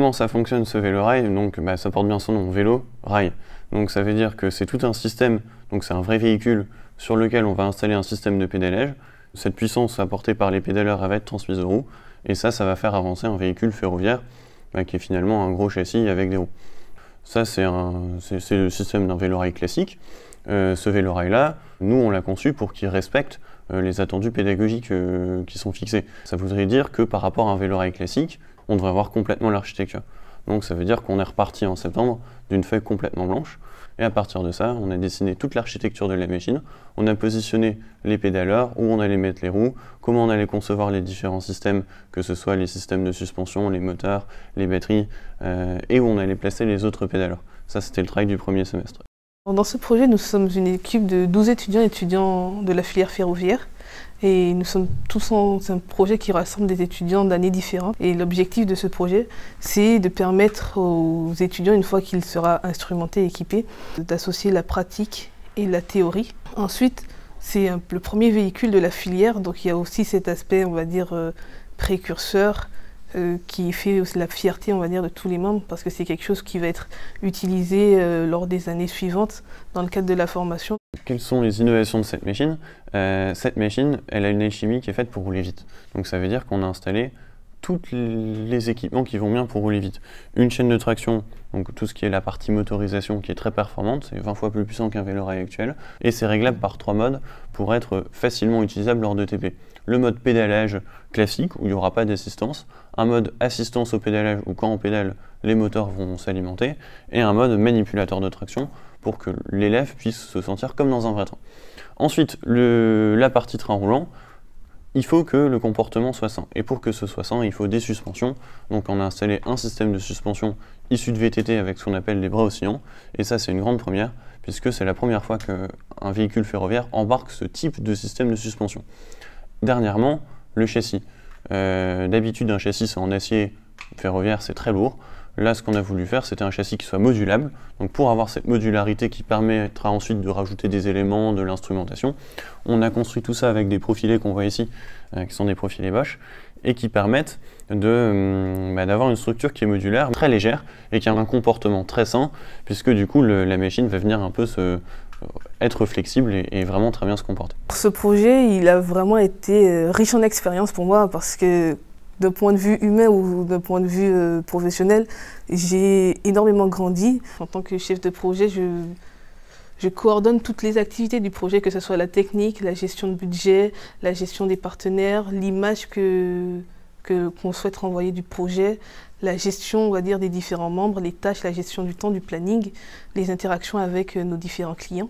comment ça fonctionne ce vélo-rail? Donc ça porte bien son nom, vélo-rail. Donc ça veut dire que c'est tout un système, donc c'est un vrai véhicule sur lequel on va installer un système de pédalage. Cette puissance apportée par les pédaleurs va être transmise aux roues, et ça va faire avancer un véhicule ferroviaire qui est finalement un gros châssis avec des roues. Ça c'est le système d'un vélo-rail classique. Ce vélo-rail-là, nous on l'a conçu pour qu'il respecte les attendus pédagogiques qui sont fixés. Ça voudrait dire que par rapport à un vélo-rail classique, on devrait avoir complètement l'architecture. Donc ça veut dire qu'on est reparti en septembre d'une feuille complètement blanche, et à partir de ça, on a dessiné toute l'architecture de la machine, on a positionné les pédaleurs, où on allait mettre les roues, comment on allait concevoir les différents systèmes, que ce soit les systèmes de suspension, les moteurs, les batteries, et où on allait placer les autres pédaleurs. Ça c'était le travail du premier semestre. Dans ce projet, nous sommes une équipe de 12 étudiants de la filière ferroviaire. Et nous sommes tous c'est un projet qui rassemble des étudiants d'années différentes. Et l'objectif de ce projet, c'est de permettre aux étudiants, une fois qu'il sera instrumenté et équipé, d'associer la pratique et la théorie. Ensuite, c'est le premier véhicule de la filière, donc il y a aussi cet aspect, on va dire, précurseur, qui fait aussi la fierté, on va dire, de tous les membres, parce que c'est quelque chose qui va être utilisé lors des années suivantes dans le cadre de la formation. Quelles sont les innovations de cette machine? Cette machine, elle a une alchimie qui est faite pour rouler vite. Donc ça veut dire qu'on a installé tous les équipements qui vont bien pour rouler vite. Une chaîne de traction, donc tout ce qui est la partie motorisation qui est très performante, c'est 20 fois plus puissant qu'un vélo-rail actuel, et c'est réglable par 3 modes pour être facilement utilisable lors de TP. Le mode pédalage classique, où il n'y aura pas d'assistance, un mode assistance au pédalage, où quand on pédale, les moteurs vont s'alimenter, et un mode manipulateur de traction, pour que l'élève puisse se sentir comme dans un vrai train. Ensuite, la partie train roulant, il faut que le comportement soit sain. Et pour que ce soit sain, il faut des suspensions. Donc on a installé un système de suspension issu de VTT avec ce qu'on appelle les bras oscillants. Et ça, c'est une grande première, puisque c'est la première fois qu'un véhicule ferroviaire embarque ce type de système de suspension. Dernièrement, le châssis. D'habitude, un châssis, c'est en acier ferroviaire, c'est très lourd. Là, ce qu'on a voulu faire, c'était un châssis qui soit modulable. Donc pour avoir cette modularité qui permettra ensuite de rajouter des éléments, de l'instrumentation, on a construit tout ça avec des profilés qu'on voit ici, qui sont des profilés Bosch, et qui permettent d'avoir une structure qui est modulaire, très légère, et qui a un comportement très sain, puisque du coup, la machine va venir un peu être flexible et vraiment très bien se comporter. Ce projet, il a vraiment été riche en expérience pour moi, parce que d'un point de vue humain ou d'un point de vue professionnel, j'ai énormément grandi. En tant que chef de projet, je coordonne toutes les activités du projet, que ce soit la technique, la gestion de budget, la gestion des partenaires, l'image qu'on souhaite renvoyer du projet, la gestion, on va dire, des différents membres, les tâches, la gestion du temps, du planning, les interactions avec nos différents clients.